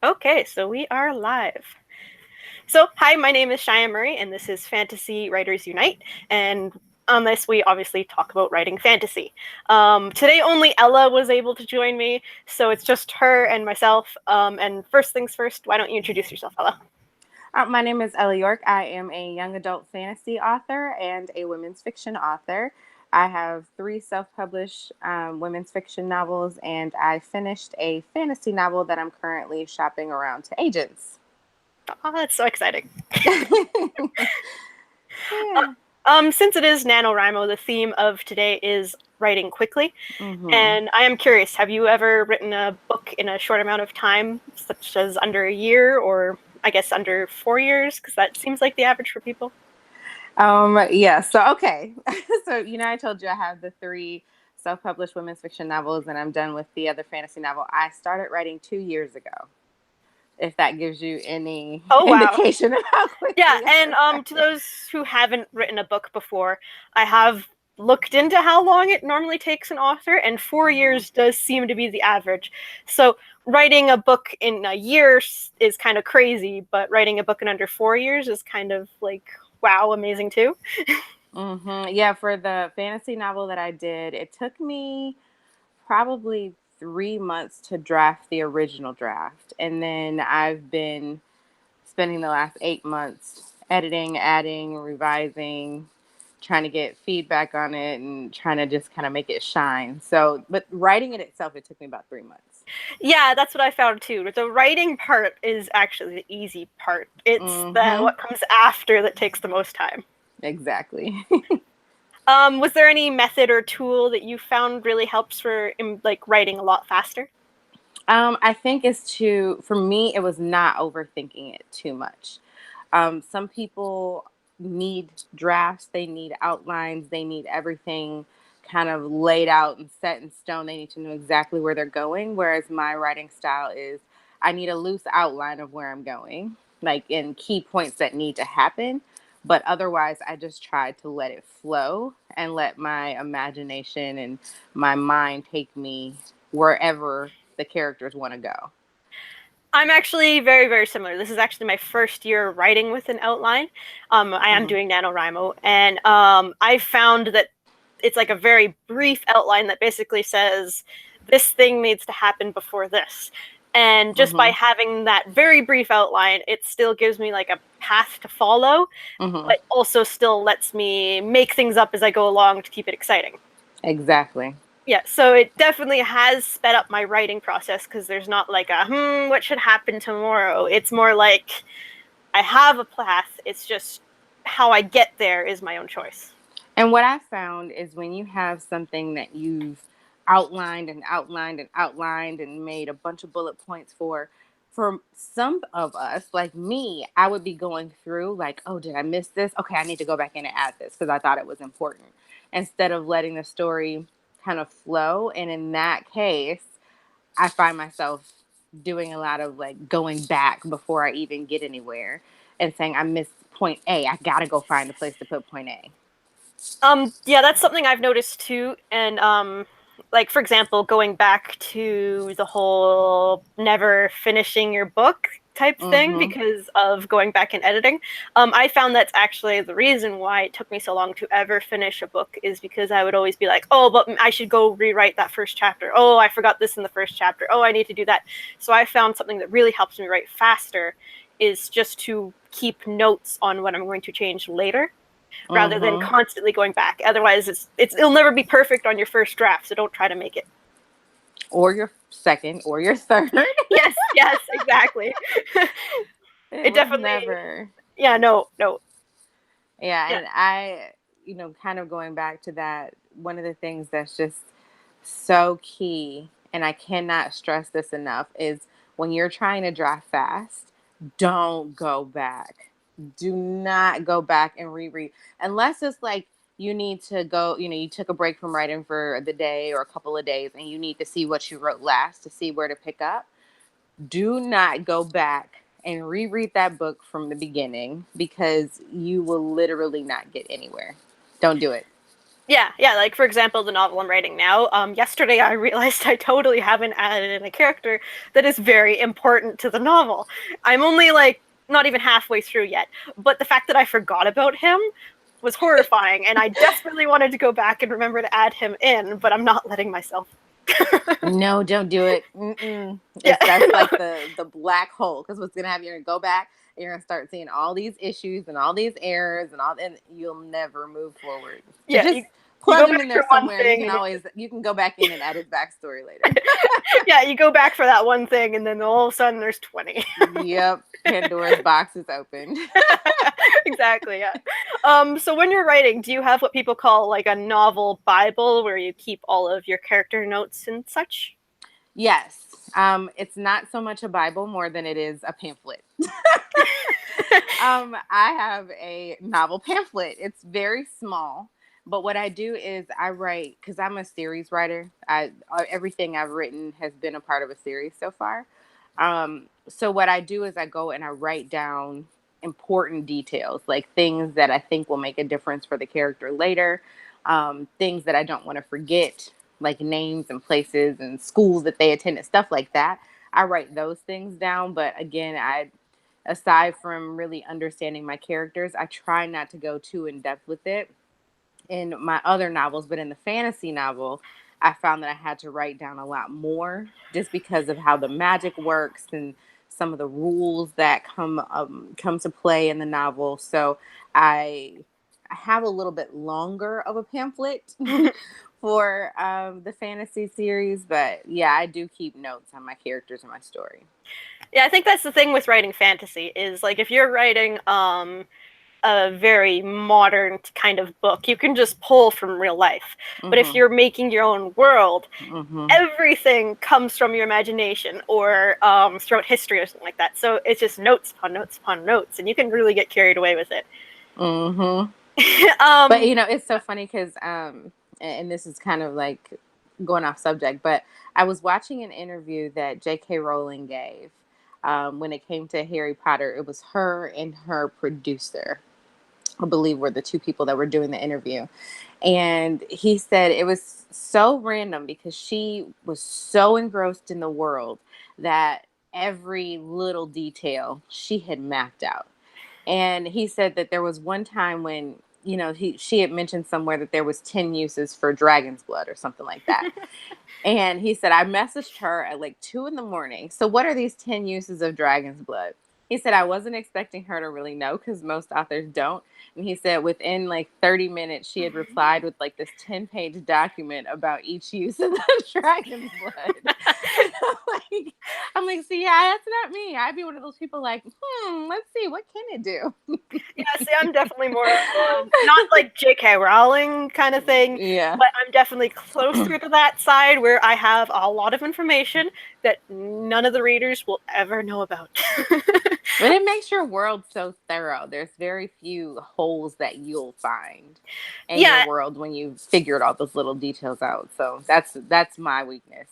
Okay, so we are live. So, hi, my name is Cheyanne Murray, and this is Fantasy Writers Unite. And on this, we obviously talk about writing fantasy. Today, only Ella was able to join me, so it's just her and myself. And first things first, why don't you introduce yourself, Ella? My name is Ella York. I am a young adult fantasy author and a women's fiction author. I have three self published women's fiction novels, and I finished a fantasy novel that I'm currently shopping around to agents. Oh, that's so exciting. Yeah. Since it is NaNoWriMo, the theme of today is writing quickly. Mm-hmm. And I am curious, have you ever written a book in a short amount of time, such as under a year or I guess under 4 years? Because that seems like the average for people. Yeah. So, okay. So, I told you I have the three self published women's fiction novels, and I'm done with the other fantasy novel. I started writing 2 years ago, if that gives you any Oh, wow. indication of how Yeah, quickly and I to write. those who haven't written a book before, I have looked into how long it normally takes an author, and 4 years does seem to be the average. So writing a book in a year is kind of crazy, but writing a book in under 4 years is kind of like, wow, amazing too. Yeah, for the fantasy novel that I did, it took me probably 3 months to draft the original draft. And then I've been spending the last 8 months editing, adding, revising, trying to get feedback on it and trying to just kind of make it shine. So, but writing it itself, it took me about 3 months. Yeah, that's what I found too. The writing part is actually the easy part. It's the Mm-hmm. what comes after that takes the most time. Exactly. Was there any method or tool that you found really helps for like writing a lot faster? I think for me, it was not overthinking it too much. Some people need drafts, they need outlines, they need everything kind of laid out and set in stone. They need to know exactly where they're going. Whereas my writing style is I need a loose outline of where I'm going, like in key points that need to happen. But otherwise, I just try to let it flow and let my imagination and my mind take me wherever the characters want to go. I'm actually very, very similar. This is actually my first year writing with an outline. I am Mm-hmm. doing NaNoWriMo, and I found that it's like a very brief outline that basically says this thing needs to happen before this. And just by Mm-hmm. having that very brief outline, it still gives me like a path to follow, Mm-hmm. but also still lets me make things up as I go along to keep it exciting. Exactly. Yeah, so it definitely has sped up my writing process because there's not like a what should happen tomorrow. It's more like I have a path. It's just how I get there is my own choice. And what I found is when you have something that you've outlined and outlined and outlined and made a bunch of bullet points for some of us, like me, I would be going through like, oh, did I miss this? Okay, I need to go back in and add this because I thought it was important. Instead of letting the story kind of flow. And in that case, I find myself doing a lot of like going back before I even get anywhere and saying, I missed point A. I got to go find a place to put point A. Yeah, that's something I've noticed too. And like for example, going back to the whole never finishing your book type thing Mm-hmm. because of going back and editing. I found that's actually the reason why it took me so long to ever finish a book is because I would always be like, oh, but I should go rewrite that first chapter. Oh, I forgot this in the first chapter. Oh, I need to do that. So I found something that really helps me write faster is just to keep notes on what I'm going to change later rather than Mm-hmm. constantly going back. Otherwise, it'll never be perfect on your first draft, so don't try to make it. Or your second or your third. Yes, yes, exactly. It It will definitely, never. yeah, no, no, Yeah, yeah. and I, kind of going back to that, one of the things that's just so key, and I cannot stress this enough, is when you're trying to draft fast, don't go back. Do not go back and reread. Unless it's like you need to go, you took a break from writing for the day or a couple of days and you need to see what you wrote last to see where to pick up. Do not go back and reread that book from the beginning because you will literally not get anywhere. Don't do it. Yeah, yeah. Like for example, the novel I'm writing now. Yesterday I realized I totally haven't added in a character that is very important to the novel. I'm only like not even halfway through yet, but the fact that I forgot about him was horrifying, and I desperately wanted to go back and remember to add him in, but I'm not letting myself. No, don't do it. Mm-mm. Yeah, That's like the black hole. Because what's gonna happen? You're gonna go back and you're gonna start seeing all these issues and all these errors and you'll never move forward. So yeah. just You plug go him back in for there one somewhere. thing, and You can go back in and add his backstory later. yeah, you go back for that one thing, and then all of a sudden there's 20. Yep, Pandora's box is opened. Exactly, yeah. So when you're writing, do you have what people call like a novel Bible where you keep all of your character notes and such? Yes. It's not so much a Bible more than it is a pamphlet. I have a novel pamphlet. It's very small, but what I do is I write because I'm a series writer. Everything I've written has been a part of a series so far. So what I do is I go and I write down important details, like things that I think will make a difference for the character later, things that I don't want to forget, like names and places and schools that they attended, stuff like that. I write those things down, but again, I aside from really understanding my characters, I try not to go too in depth with it in my other novels, but in the fantasy novel, I found that I had to write down a lot more just because of how the magic works and some of the rules that come to play in the novel. So I I have a little bit longer of a pamphlet for the fantasy series, but yeah, I do keep notes on my characters and my story. Yeah, I think that's the thing with writing fantasy is like if you're writing a very modern kind of book, you can just pull from real life. But if Mhm. you're making your own world, Mhm. everything comes from your imagination or throughout history or something like that. So it's just notes upon notes upon notes, and you can really get carried away with it. Mhm. But um, it's so funny because and this is kind of like going off subject, but I was watching an interview that J.K. Rowling gave when it came to Harry Potter. It was her and her producer, I believe, were the two people that were doing the interview. And he said it was so random because she was so engrossed in the world that every little detail she had mapped out. And he said that there was one time when, she had mentioned somewhere that there was 10 uses for dragon's blood or something like that. And he said, I messaged her at like 2 in the morning. So, what are these 10 uses of dragon's blood? He said, I wasn't expecting her to really know because most authors don't. And he said, within like 30 minutes, she had replied with like this 10-page document about each use of the dragon's blood. I'm like, see, yeah, that's not me. I'd be one of those people like, let's see, what can it do? yeah, see, I'm definitely more on not like J.K. Rowling kind of thing, Yeah. but I'm definitely closer to that side where I have a lot of information that none of the readers will ever know about. But it makes your world so thorough. There's very few holes that you'll find in your Yeah, world when you figured all those little details out. So that's my weakness.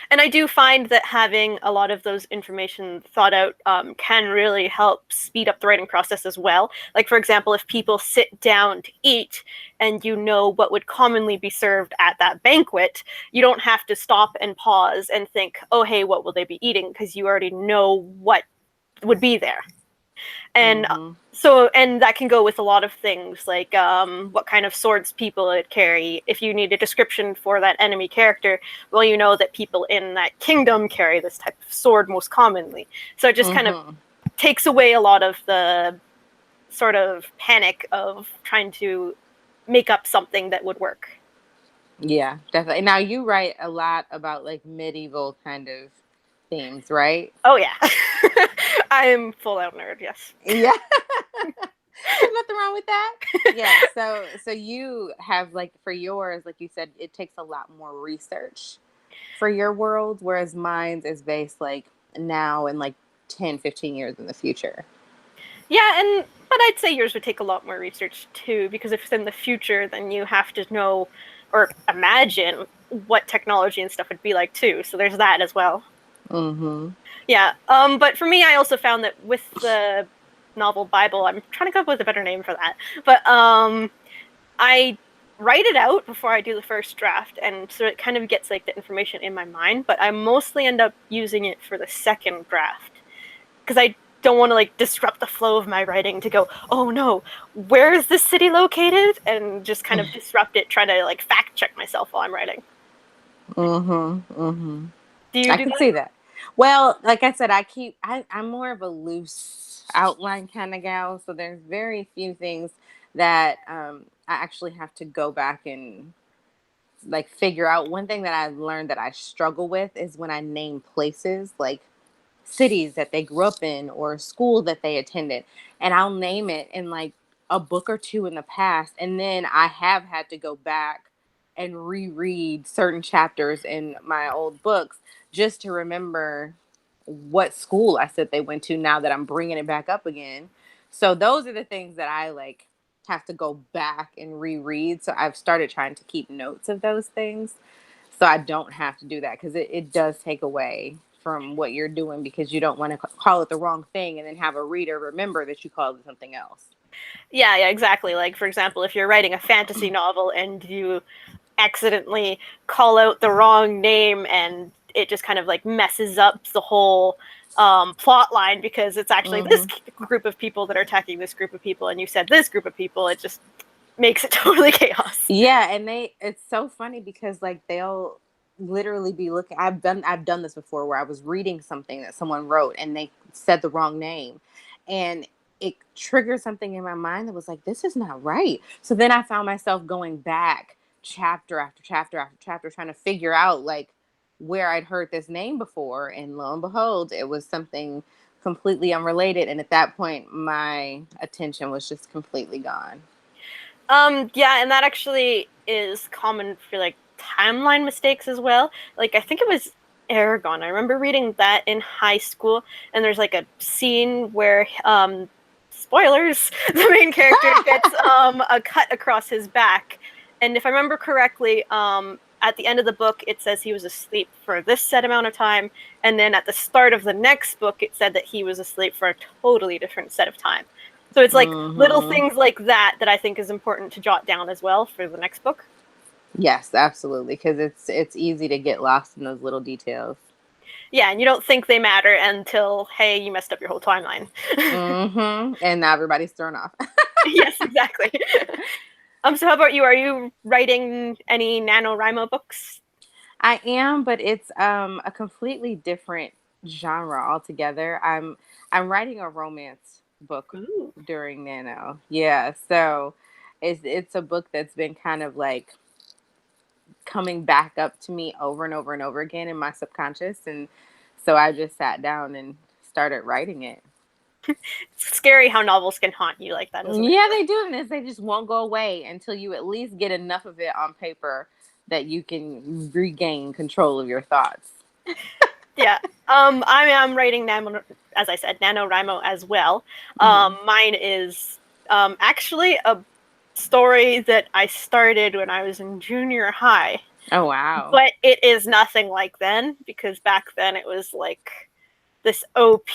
and I do find that having a lot of those information thought out can really help speed up the writing process as well. Like, for example, if people sit down to eat and you know what would commonly be served at that banquet, you don't have to stop and pause and think, oh, hey, what will they be eating? Because you already know what would be there. And Mhm. and that can go with a lot of things like what kind of swords people would carry. If you need a description for that enemy character, well, you know that people in that kingdom carry this type of sword most commonly. So it just kind of Mhm. takes away a lot of the sort of panic of trying to make up something that would work. Yeah, definitely. Now you write a lot about like medieval kind of themes, right? Oh yeah. I'm full out nerd, yes. Yeah. There's nothing wrong with that. Yeah. So you have like for yours, like you said, it takes a lot more research for your world, whereas mine's is based like now and like 10, 15 years in the future. Yeah, and but I'd say yours would take a lot more research too, because if it's in the future, then you have to know or imagine what technology and stuff would be like too. So there's that as well. Mm-hmm. Yeah. But for me, I also found that with the novel Bible, I'm trying to come up with a better name for that. But I write it out before I do the first draft, and so it kind of gets like the information in my mind, but I mostly end up using it for the second draft because I don't want to like disrupt the flow of my writing to go, oh no, where is this city located, and just kind of disrupt it, trying to like fact check myself while I'm writing. Do you I do can that? see that. Well, like I said, I'm more of a loose outline kind of gal, so there's very few things that I actually have to go back and like figure out. One thing that I learned that I struggle with is when I name places like cities that they grew up in or a school that they attended, and I'll name it in like a book or two in the past, and then I have had to go back and reread certain chapters in my old books just to remember what school I said they went to, now that I'm bringing it back up again. So those are the things that I like have to go back and reread. So I've started trying to keep notes of those things so I don't have to do that, because it does take away from what you're doing, because you don't want to call it the wrong thing and then have a reader remember that you called it something else. Yeah, exactly. Like, for example, if you're writing a fantasy novel and you accidentally call out the wrong name, and it just kind of like messes up the whole plot line because it's actually this group of people that are attacking this group of people, and you said this group of people, it just makes it totally chaos. Yeah, and it's so funny because like they'll literally be looking. I've done this before where I was reading something that someone wrote and they said the wrong name, and it triggered something in my mind that was like, this is not right. So then I found myself going back chapter after chapter after chapter trying to figure out like where I'd heard this name before, and lo and behold, it was something completely unrelated, and at that point my attention was just completely gone. Yeah, and that actually is common for like timeline mistakes as well. Like, I think it was Aragon. I remember reading that in high school, and there's like a scene where spoilers, the main character gets a cut across his back. And if I remember correctly, at the end of the book it says he was asleep for this set amount of time, and then at the start of the next book it said that he was asleep for a totally different set of time. So it's like little things like that that I think is important to jot down as well for the next book. Yes, absolutely, because it's easy to get lost in those little details. Yeah, and you don't think they matter until, hey, you messed up your whole timeline. And now everybody's thrown off. Yes, exactly. So how about you? Are you writing any NaNoWriMo books? I am, but it's a completely different genre altogether. I'm writing a romance book Ooh. during Nano. Yeah, so it's a book that's been kind of like coming back up to me over and over and over again in my subconscious, and so I just sat down and started writing it. It's scary how novels can haunt you like that, isn't it? Yeah, they do this. They just won't go away until you at least get enough of it on paper that you can regain control of your thoughts. Yeah. I'm writing as I said, NaNoWriMo as well. Mine is actually a story that I started when I was in junior high. Oh, wow. But it is nothing like then, because back then it was like this OP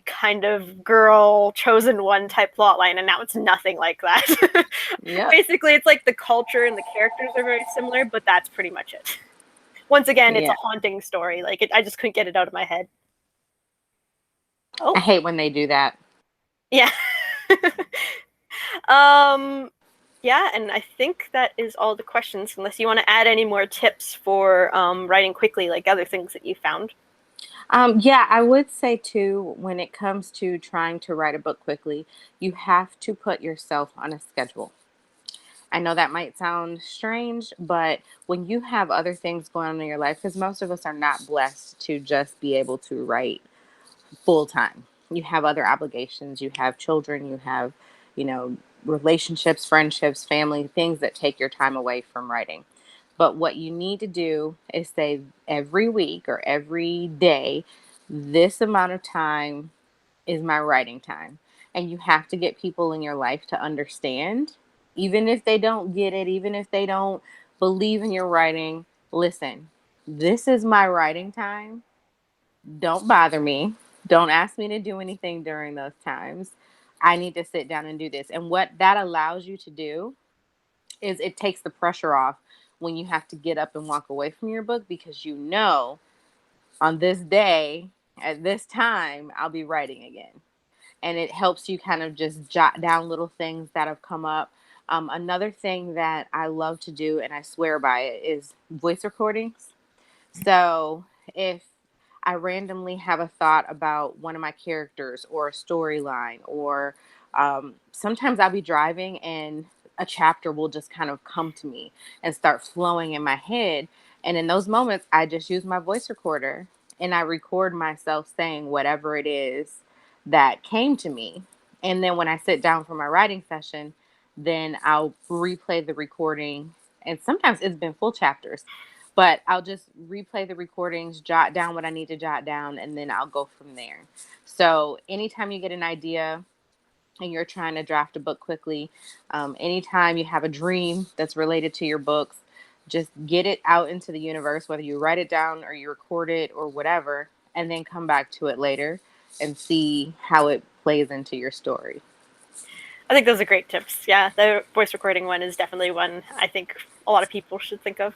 kind of girl chosen one type plotline, and now it's nothing like that. Yep. Basically, it's like the culture and the characters are very similar, but that's pretty much it. Once again, it's a Yeah. haunting story. Like, I just couldn't get it out of my head. I Oh, hate when they do that. yeah. um, yeah, and I think that is all the questions, unless you want to add any more tips for writing quickly, like other things that you found. Yeah, I would say too, when it comes to trying to write a book quickly, you have to put yourself on a schedule. I know that might sound strange, but when you have other things going on in your life, because most of us are not blessed to just be able to write full time. You have other obligations, you have children, you have, you know, relationships, friendships, family, things that take your time away from writing. But what you need to do is say every week or every day, this amount of time is my writing time. And you have to get people in your life to understand, even if they don't get it, even if they don't believe in your writing. Listen, this is my writing time. Don't bother me. Don't ask me to do anything during those times. I need to sit down and do this. And what that allows you to do is it takes the pressure off when you have to get up and walk away from your book, because you know on this day at this time I'll be writing again. And it helps you kind of just jot down little things that have come up. Another thing that I love to do, and I swear by it, is voice recordings. So if I randomly have a thought about one of my characters or a storyline, or sometimes I'll be driving and a chapter will just kind of come to me and start flowing in my head. And in those moments, I just use my voice recorder and I record myself saying whatever it is that came to me. And then when I sit down for my writing session, then I'll replay the recording. And sometimes it's been full chapters, but I'll just replay the recordings, jot down what I need to jot down, and then I'll go from there. So anytime you get an idea and you're trying to draft a book quickly, anytime you have a dream that's related to your books, just get it out into the universe, whether you write it down or you record it or whatever, and then come back to it later and see how it plays into your story. I think those are great tips. Yeah, the voice recording one is definitely one I think a lot of people should think of.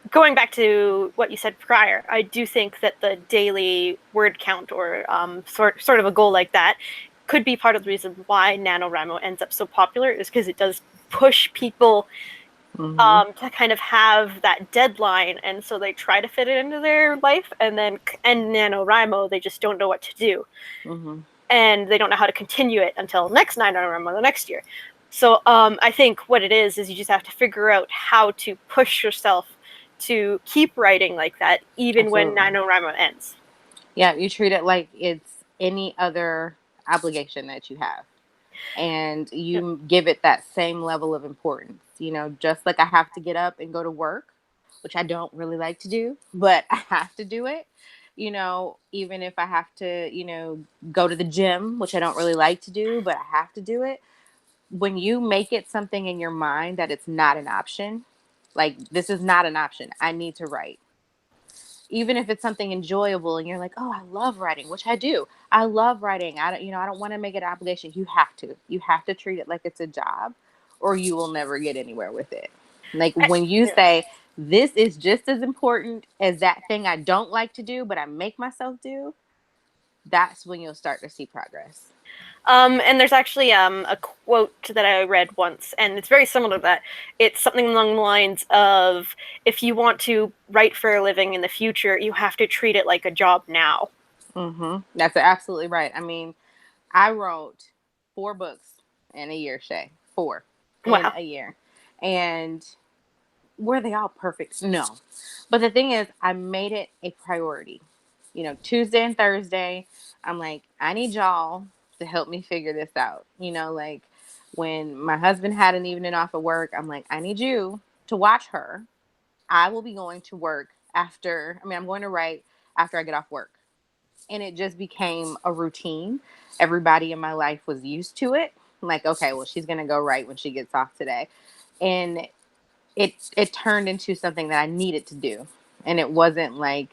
Going back to what you said prior, I do think that the daily word count, or sort of a goal like that, could be part of the reason why NaNoWriMo ends up so popular, is because it does push people to kind of have that deadline, and so they try to fit it into their life, and then NaNoWriMo, they just don't know what to do. And they don't know how to continue it until next NaNoWriMo the next year. So I think what it is you just have to figure out how to push yourself to keep writing like that, even when NaNoWriMo ends. Yeah, you treat it like it's any other obligation that you have. And you give it that same level of importance. You know, just like I have to get up and go to work, which I don't really like to do, but I have to do it. You know, even if I have to, you know, go to the gym, which I don't really like to do, but I have to do it. When you make it something in your mind that it's not an option, like this is not an option, I need to write. Even if it's something enjoyable and you're like, oh, I love writing, which I do. I love writing. I don't want to make it an obligation. You have to treat it like it's a job, or you will never get anywhere with it. Like when you say, this is just as important as that thing I don't like to do, but I make myself do, that's when you'll start to see progress. And there's actually a quote that I read once, and it's very similar to that. It's something along the lines of, if you want to write for a living in the future, you have to treat it like a job now. That's absolutely right. I mean, I wrote 4 books in a year, Shay. 4 in a year. And were they all perfect? No. But the thing is, I made it a priority. You know, Tuesday and Thursday, I'm like, I need y'all to help me figure this out. You know, like when my husband had an evening off of work, I'm like, I need you to watch her. I will be going to work I'm going to write after I get off work. And it just became a routine. Everybody in my life was used to it. Like, okay, well, she's going to go write when she gets off today. And it turned into something that I needed to do. And it wasn't like,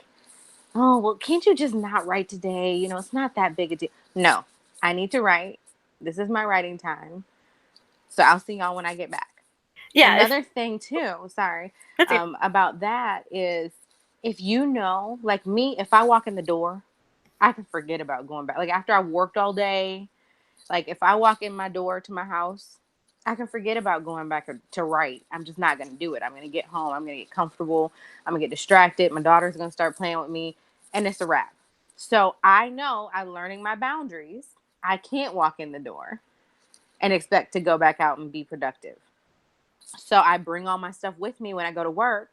oh, well, can't you just not write today? You know, it's not that big a deal. No, I need to write. This is my writing time. So I'll see y'all when I get back. Yeah. Another thing too, sorry, about that is, if you know, like me, if I walk in the door, I can forget about going back. Like after I worked all day, like if I walk in my door to my house, I can forget about going back to write. I'm just not going to do it. I'm going to get home. I'm going to get comfortable. I'm going to get distracted. My daughter's going to start playing with me, and it's a wrap. So I know I'm learning my boundaries. I can't walk in the door and expect to go back out and be productive. So I bring all my stuff with me when I go to work,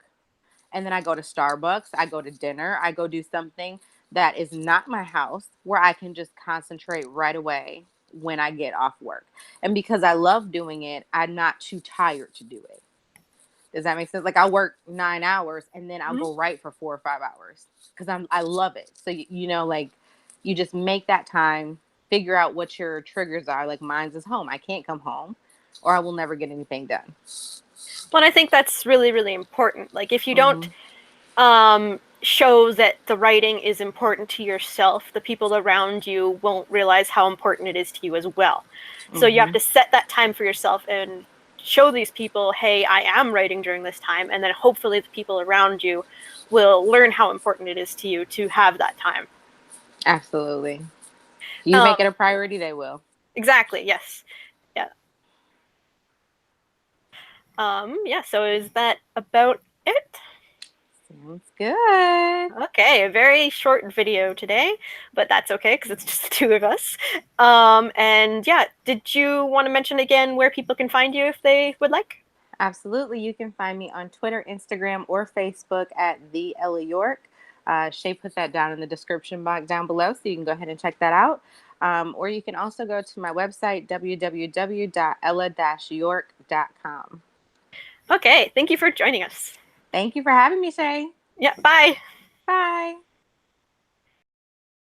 and then I go to Starbucks. I go to dinner. I go do something that is not my house where I can just concentrate right away when I get off work. And because I love doing it, I'm not too tired to do it. Does that make sense? Like I'll work 9 hours and then I'll go write for 4 or 5 hours because I love it. So, you know, like you just make that time, figure out what your triggers are. Like mine's is home. I can't come home or I will never get anything done. Well, I think that's really, really important. Like if you don't show that the writing is important to yourself, the people around you won't realize how important it is to you as well. So you have to set that time for yourself and show these people, hey, I am writing during this time, and then hopefully the people around you will learn how important it is to you to have that time. Absolutely. You make it a priority, they will. Exactly, yes. Yeah. Yeah, so is that about it? Sounds good. Okay, a very short video today, but that's okay because it's just the two of us. And yeah, did you want to mention again where people can find you if they would like? Absolutely. You can find me on Twitter, Instagram, or Facebook at the Ella York. Shay put that down in the description box down below, so you can go ahead and check that out. Or you can also go to my website, www.ella-york.com. Okay, thank you for joining us. Thank you for having me, Shay. Yeah, bye. Bye.